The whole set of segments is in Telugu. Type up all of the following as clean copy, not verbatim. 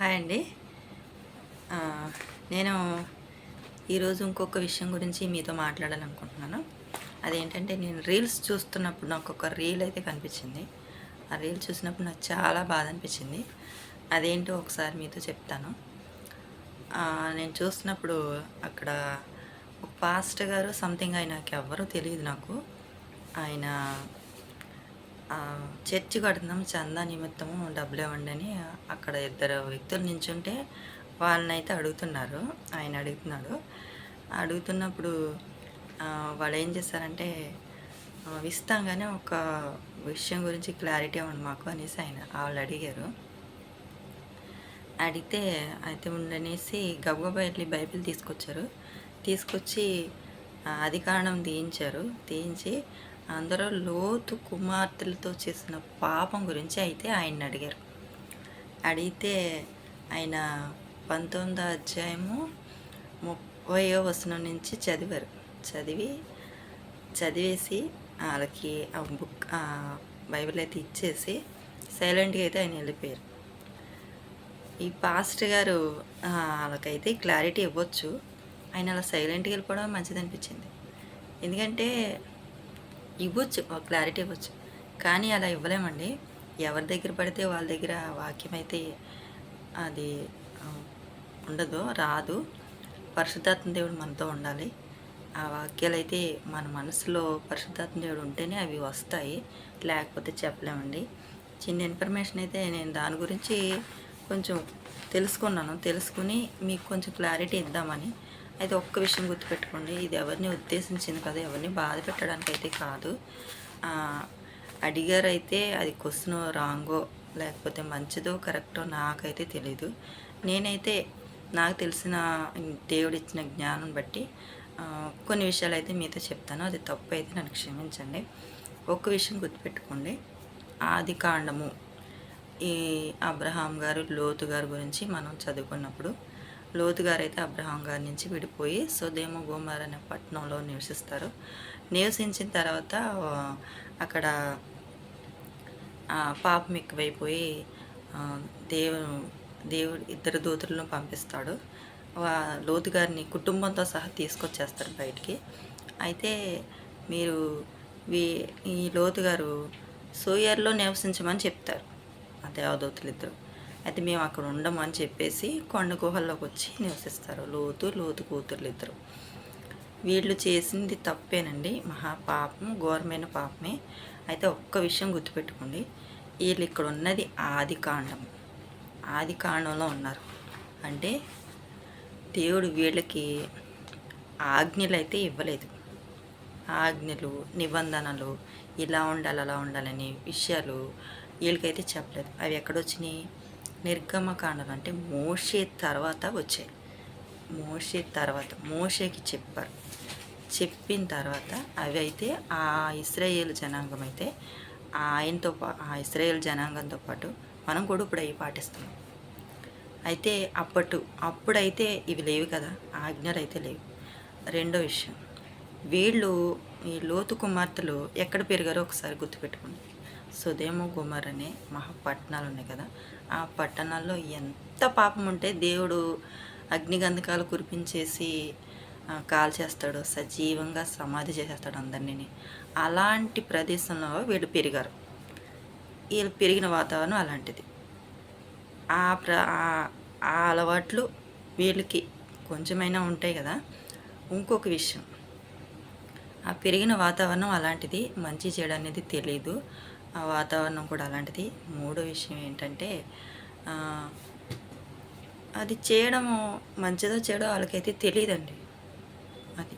హాయ్ అండి. నేను ఈరోజు ఇంకొక విషయం గురించి మీతో మాట్లాడాలనుకుంటున్నాను. అదేంటంటే నేను రీల్స్ చూస్తున్నప్పుడు నాకొక రీల్ అయితే కనిపించింది. ఆ రీల్ చూసినప్పుడు నాకు చాలా బాధ అనిపించింది. అదేంటో ఒకసారి మీతో చెప్తాను. నేను చూస్తున్నప్పుడు అక్కడ ఒక పాస్టర్ గారు సంథింగ్ ఆయనకెవ్వరో తెలీదు నాకు. ఆయన చర్చి కడుతున్నాం చందా నిమిత్తము డబ్బులివ్వండి అని అక్కడ ఇద్దరు వ్యక్తులు నించుంటే వాళ్ళనైతే అడుగుతున్నారు. ఆయన అడుగుతున్నాడు. అడుగుతున్నప్పుడు వాళ్ళేం చేశారంటే ఇస్తాం గానీ ఒక విషయం గురించి క్లారిటీ ఇవ్వండి మాకు అనేసి వాళ్ళు అడిగారు. అడిగితే అయితే ఉండనేసి గబగబా వెళ్ళి బైబిల్ తీసుకొచ్చారు. తీసుకొచ్చి ఆదికాండం తీయించారు. తీయించి అందరూ లోతు కుమార్తెలతో చేసిన పాపం గురించి అయితే ఆయన్ని అడిగారు. అడిగితే ఆయన 19వ అధ్యాయము 30వ వచనం నుంచి చదివారు. చదివేసి వాళ్ళకి ఆ బుక్ బైబిల్ అయితే ఇచ్చేసి సైలెంట్గా అయితే ఆయన వెళ్ళిపోయారు. ఈ పాస్టర్ గారు వాళ్ళకైతే క్లారిటీ ఇవ్వచ్చు. ఆయన అలా సైలెంట్గా వెళ్ళిపోవడం మంచిది అనిపించింది. ఎందుకంటే ఇవ్వచ్చు, క్లారిటీ ఇవ్వచ్చు, కానీ అలా ఇవ్వలేమండి. ఎవరి దగ్గర పడితే వాళ్ళ దగ్గర వాక్యం అయితే అది ఉండదు, రాదు. పరిశుద్ధాత్మ దేవుడు మనతో ఉండాలి. ఆ వాక్యాలు అయితే మన మనసులో పరిశుద్ధాత్మ దేవుడు ఉంటేనే అవి వస్తాయి, లేకపోతే చెప్పలేమండి. చిన్న ఇన్ఫర్మేషన్ అయితే నేను దాని గురించి కొంచెం తెలుసుకుని మీకు కొంచెం క్లారిటీ ఇద్దామని. అయితే ఒక్క విషయం గుర్తుపెట్టుకోండి, ఇది ఎవరిని ఉద్దేశించింది కదా, ఎవరిని బాధ పెట్టడానికి అయితే కాదు. అడిగారైతే అది క్వశ్చన్ రాంగో లేకపోతే మంచిదో కరెక్టో నాకైతే తెలీదు. నేనైతే నాకు తెలిసిన దేవుడిచ్చిన జ్ఞానం బట్టి కొన్ని విషయాలు అయితే మీతో చెప్తాను. అది తప్పు అయితే నన్ను క్షమించండి. ఒక్క విషయం గుర్తుపెట్టుకోండి, ఆది కాండము ఈ అబ్రహాం గారు లోతు గారి గురించి మనం చదువుకున్నప్పుడు, లోతు గారు అయితే అబ్రహాం గారి నుంచి విడిపోయి సొదొమ గొమొర్రా అనే పట్టణంలో నివసిస్తారు. నివసించిన తర్వాత అక్కడ పాపం ఎక్కువైపోయి దేవుడు ఇద్దరు దూతలను పంపిస్తాడు. లోతు గారిని కుటుంబంతో సహా తీసుకొచ్చేస్తారు బయటికి. అయితే మీరు ఈ లోతు గారు సోయర్లో నివసించమని చెప్తారు ఆ దేవదూతలు ఇద్దరు. అయితే మేము అక్కడ ఉండము అని చెప్పేసి కొండ గుహల్లోకి వచ్చి నివసిస్తారు లోతు కూతుర్లు ఇద్దరు. వీళ్ళు చేసింది తప్పేనండి, మహాపాపం, ఘోరమైన పాపమే. అయితే ఒక్క విషయం గుర్తుపెట్టుకోండి, వీళ్ళు ఇక్కడ ఉన్నది ఆది కాండంలో ఉన్నారు. అంటే దేవుడు వీళ్ళకి ఆజ్ఞలు అయితే ఇవ్వలేదు. ఆజ్ఞలు, నిబంధనలు, ఇలా ఉండాలి అలా ఉండాలని విషయాలు వీళ్ళకైతే చెప్పలేదు. అవి ఎక్కడొచ్చినాయి? నిర్గమకాండలు, అంటే మోషే తర్వాత వచ్చాయి. మోషేకి చెప్పారు. చెప్పిన తర్వాత అవి అయితే ఆ ఇశ్రాయేలు జనాంగం అయితే ఆ ఇశ్రాయేల్ జనాంగంతో పాటు మనం కూడా ఇప్పుడు అవి పాటిస్తున్నాం. అయితే అప్పుడైతే ఇవి లేవు కదా, ఆజ్ఞలు అయితే లేవు. రెండో విషయం, ఈ లోతు కుమార్తెలు ఎక్కడ పెరిగారో ఒకసారి గుర్తుపెట్టుకోండి. సొదొమ గొమొర్రా అనే మహాపట్టణాలు ఉన్నాయి కదా, ఆ పట్టణాల్లో ఎంత పాపం ఉంటే దేవుడు అగ్నిగంధకాలు కురిపించేసి కాల్చేస్తాడు, సజీవంగా సమాధి చేసేస్తాడు అందరినీ. అలాంటి ప్రదేశంలో వీళ్ళు పెరిగారు. వీళ్ళు పెరిగిన వాతావరణం అలాంటిది. ఆ అలవాట్లు వీళ్ళకి కొంచెమైనా ఉంటాయి కదా. ఇంకొక విషయం, ఆ పెరిగిన వాతావరణం అలాంటిది, మంచి చెడు అనేది తెలీదు, ఆ వాతావరణం కూడా అలాంటిది. మూడో విషయం ఏంటంటే అది చేయడము మంచిదో చెడో వాళ్ళకైతే తెలియదండి. అది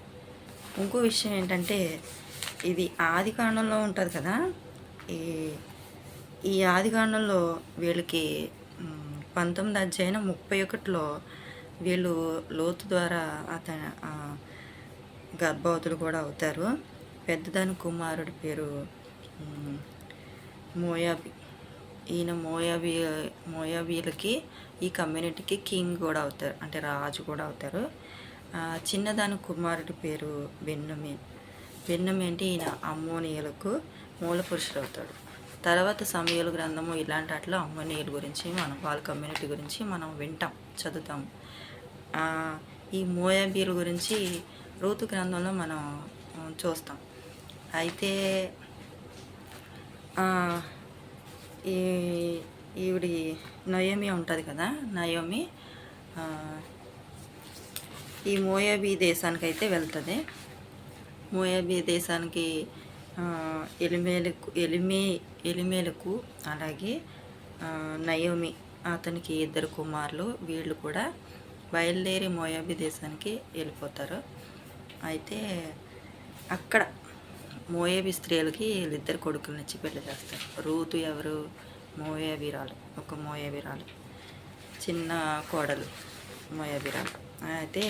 ఇంకో విషయం ఏంటంటే, ఇది ఆది కాండంలో ఉంటుంది కదా, ఈ ఆది కాండంలో వీళ్ళకి 19వ అధ్యాయం 31లో వీళ్ళు లోతు ద్వారా అతను గర్భవతులు కూడా అవుతారు. పెద్దదాని కుమారుడి పేరు మోయాబి. ఈయన మోయాబీలకి ఈ కమ్యూనిటీకి కింగ్ కూడా అవుతారు, అంటే రాజు కూడా అవుతారు. చిన్నదాని కుమారుడి పేరు బెన్యామీన్. అంటే ఈయన అమ్మోనీయులకు మూల పురుషుడు అవుతాడు. తర్వాత సమూయేలు గ్రంథము ఇలాంటి అట్లా అమ్మనీయుల గురించి మనం వాళ్ళ కమ్యూనిటీ గురించి మనం వింటాం, చదువుతాం. ఈ మోయాబీల గురించి రూతు గ్రంథంలో మనం చూస్తాం. అయితే ఈ ఈవిడి నయోమి ఉంటుంది కదా, నయోమి ఈ మోయాబీ దేశానికి అయితే వెళ్తుంది. మోయాబీ దేశానికి ఎలిమేలకు అలాగే నయోమి అతనికి 2 కుమారులు, వీళ్ళు కూడా బయలుదేరి మోయాబీ దేశానికి వెళ్ళిపోతారు. అయితే అక్కడ మోయాబీ స్త్రీలకి వీళ్ళిద్దరు కొడుకులనిచ్చి పెళ్లి చేస్తారు. రూతు ఎవరు? మోయాబీరాలు, ఒక మోయాబీరాలు, చిన్న కోడలు మోయాబీరాలు. అయితే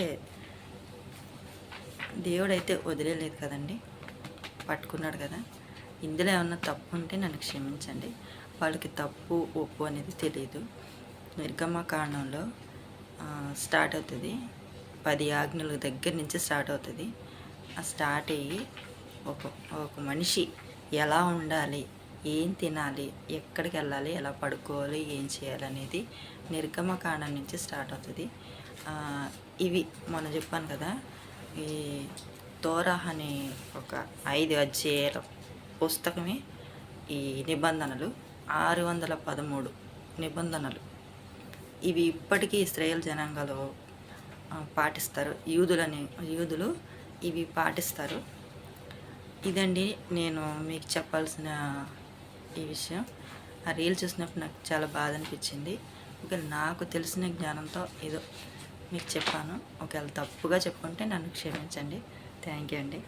దేవుడైతే వదిలేదు కదండి, పట్టుకున్నాడు కదా. ఇందులో ఏమన్నా తప్పు ఉంటే నన్ను క్షమించండి. వాళ్ళకి తప్పు ఒప్పు అనేది తెలియదు. నిర్గమకాండంలో స్టార్ట్ అవుతుంది, 10 ఆజ్ఞల దగ్గర నుంచి స్టార్ట్ అవుతుంది. స్టార్ట్ అయ్యి ఒక మనిషి ఎలా ఉండాలి, ఏం తినాలి, ఎక్కడికి వెళ్ళాలి, ఎలా పడుకోవాలి, ఏం చేయాలి అనేది నిర్గమకాండం నుంచి స్టార్ట్ అవుతుంది. ఇవి మనం చెప్పాను కదా, ఈ తోరాహ్ అనే ఒక 5 అధ్యాయాల పుస్తకమే ఈ నిబంధనలు, 613 నిబంధనలు. ఇవి ఇప్పటికీ ఇశ్రాయేల్ జనాంగాలు పాటిస్తారు. యూదులు ఇవి పాటిస్తారు. ఇదండి నేను మీకు చెప్పాల్సిన ఈ విషయం. ఆ రీల్ చూసినప్పుడు నాకు చాలా బాధ అనిపించింది. ఒకవేళ నాకు తెలిసిన జ్ఞానంతో ఏదో మీకు చెప్పాను. ఒకవేళ తప్పుగా చెప్పుకుంటే నన్ను క్షమించండి. థ్యాంక్ యూ అండి.